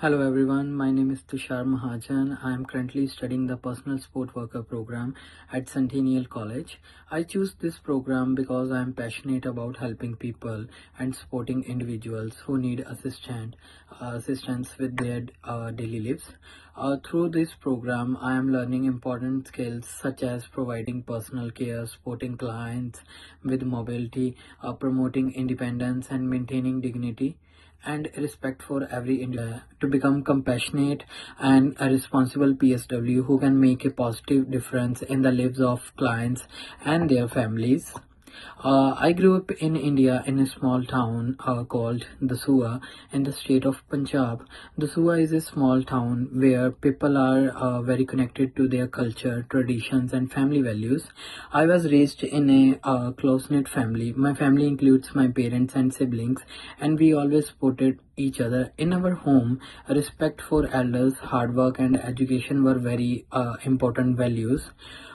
Hello everyone, my name is Tushar Mahajan. I am currently studying the Personal Sport Worker program at Centennial College. I choose this program because I am passionate about helping people and supporting individuals who need assistance with their daily lives. Through this program, I am learning important skills such as providing personal care, supporting clients with mobility, promoting independence, and maintaining dignity and respect for every individual to become compassionate and a responsible PSW who can make a positive difference in the lives of clients and their families. I grew up in India in a small town called Dasua in the state of Punjab. Dasua is a small town where people are very connected to their culture, traditions, and family values. I was raised in a close-knit family. My family includes my parents and siblings, and we always supported each other. In our home, respect for elders, hard work, and education were very important values.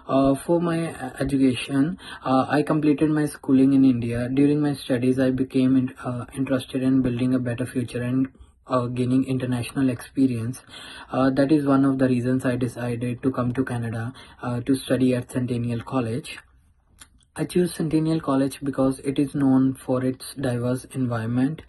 For my education, I completed my schooling in India. During my studies, I became interested in building a better future and gaining international experience. That is one of the reasons I decided to come to Canada to study at Centennial College. I choose Centennial College because it is known for its diverse environment,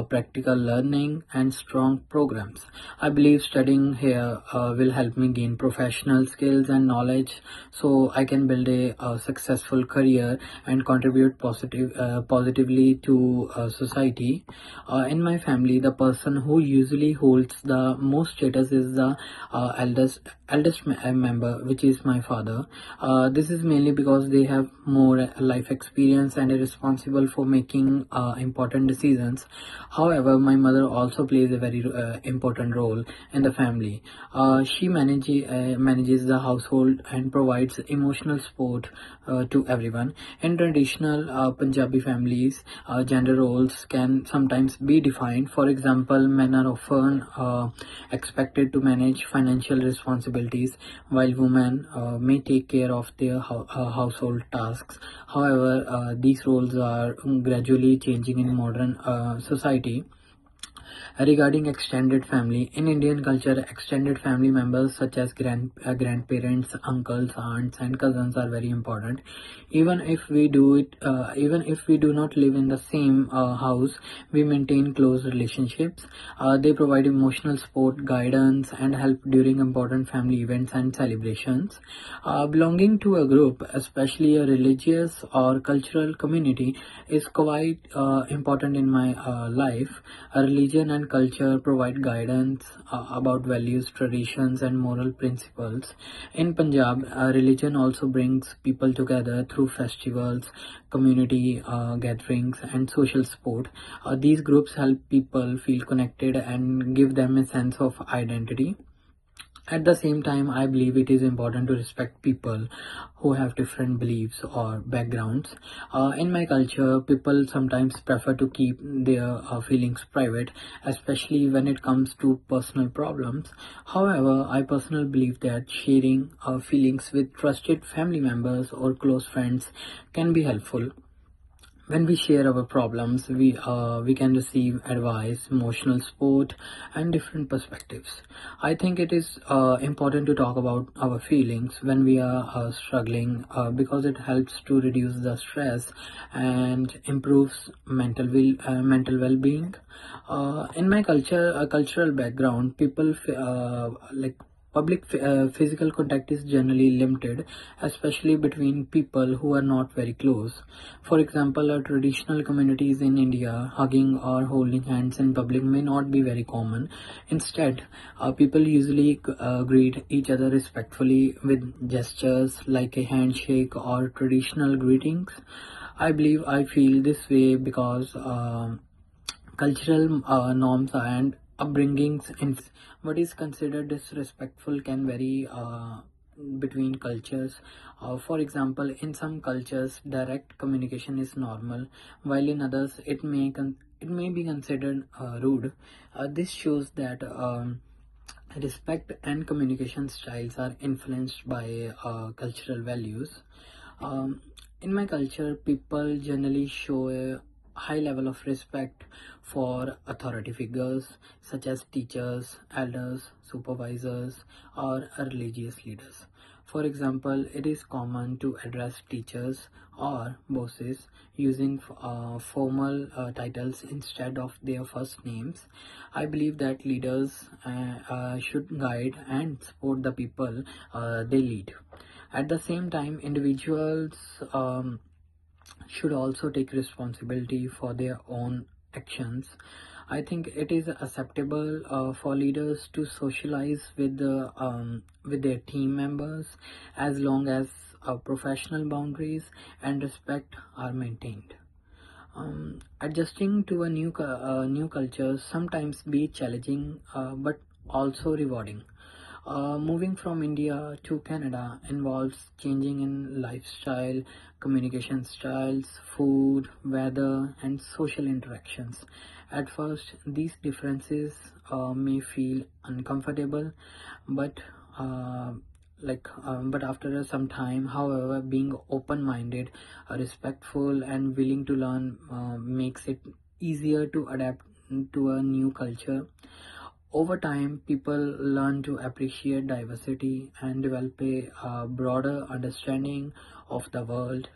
practical learning, and strong programs. I believe studying here will help me gain professional skills and knowledge so I can build a successful career and contribute positively to society. In my family, the person who usually holds the most status is the member, which is my father. This is mainly because they have more life experience and are responsible for making important decisions. However, my mother also plays a very important role in the family. She manages the household and provides emotional support to everyone. In traditional Punjabi families, gender roles can sometimes be defined. For example, men are often expected to manage financial responsibilities, while women may take care of their household tasks. However, these roles are gradually changing in modern society. Regarding extended family, in Indian culture, extended family members such as grandparents, uncles, aunts, and cousins are very important. Even if we do not live in the same house, we maintain close relationships. They provide emotional support, guidance, and help during important family events and celebrations. Belonging to a group, especially a religious or cultural community, is quite important in my life. A religion and culture provide guidance about values, traditions, and moral principles. In Punjab, religion also brings people together through festivals, community gatherings, and social support. These groups help people feel connected and give them a sense of identity. At the same time, I believe it is important to respect people who have different beliefs or backgrounds. In my culture, people sometimes prefer to keep their feelings private, especially when it comes to personal problems. However, I personally believe that sharing feelings with trusted family members or close friends can be helpful. When we share our problems, we can receive advice, emotional support, and different perspectives. I think it is important to talk about our feelings when we are struggling because it helps to reduce the stress and improves mental well-being. In my cultural background, people like physical contact is generally limited, especially between people who are not very close. For example, traditional communities in India, hugging or holding hands in public may not be very common. Instead, people usually greet each other respectfully with gestures like a handshake or traditional greetings. I feel this way because cultural norms and upbringings in what is considered disrespectful can vary between cultures. For example, in some cultures, direct communication is normal, while in others, it may be considered rude. This shows that respect and communication styles are influenced by cultural values. In my culture, people generally show a high level of respect for authority figures such as teachers, elders, supervisors, or religious leaders. For example, it is common to address teachers or bosses using formal titles instead of their first names. I believe that leaders should guide and support the people they lead. At the same time, individuals should also take responsibility for their own actions. I think it is acceptable for leaders to socialize with their team members as long as professional boundaries and respect are maintained. Adjusting to a new culture sometimes be challenging, but also rewarding. Moving from India to Canada involves changing in lifestyle, communication styles, food, weather, and social interactions. At first, these differences may feel uncomfortable, but but after some time, however, being open-minded, respectful, and willing to learn makes it easier to adapt to a new culture. Over time, people learn to appreciate diversity and develop a broader understanding of the world.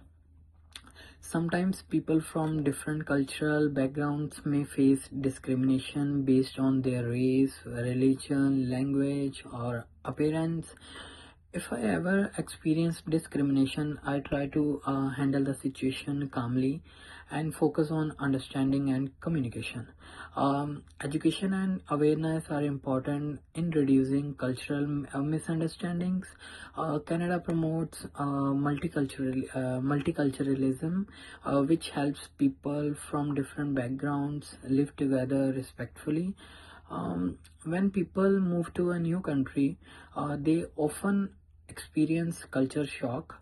Sometimes people from different cultural backgrounds may face discrimination based on their race, religion, language, or appearance. If I ever experience discrimination, I try to handle the situation calmly and focus on understanding and communication. Education and awareness are important in reducing cultural misunderstandings. Canada promotes multiculturalism, which helps people from different backgrounds live together respectfully. When people move to a new country, they often experience culture shock.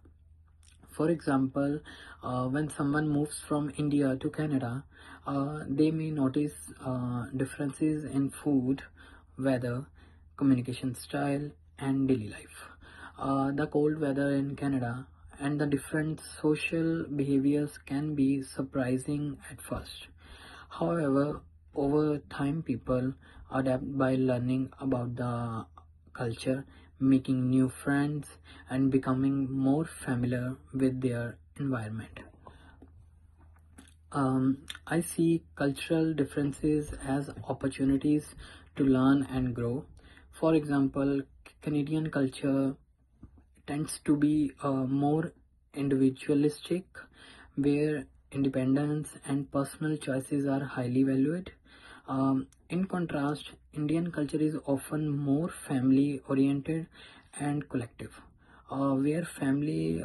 For example, when someone moves from India to Canada, they may notice differences in food, weather, communication style, and daily life. The cold weather in Canada and the different social behaviors can be surprising at first. However, over time, people adapt by learning about the culture, making new friends, and becoming more familiar with their environment. I see cultural differences as opportunities to learn and grow. For example, Canadian culture tends to be more individualistic, where independence and personal choices are highly valued. In contrast, Indian culture is often more family oriented and collective, where family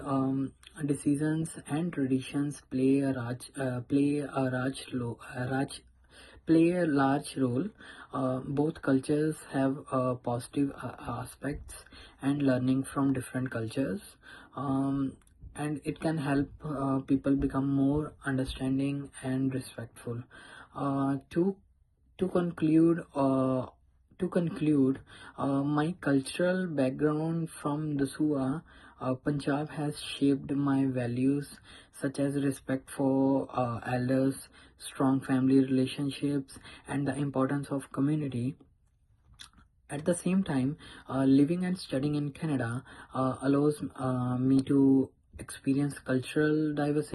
decisions and traditions play a large role. Both cultures have positive aspects, and learning from different cultures, and it can help people become more understanding and respectful. Uh, to to conclude, uh, my cultural background from Dasua, Punjab has shaped my values such as respect for elders, strong family relationships, and the importance of community. At the same time, living and studying in Canada allows me to experience cultural diversity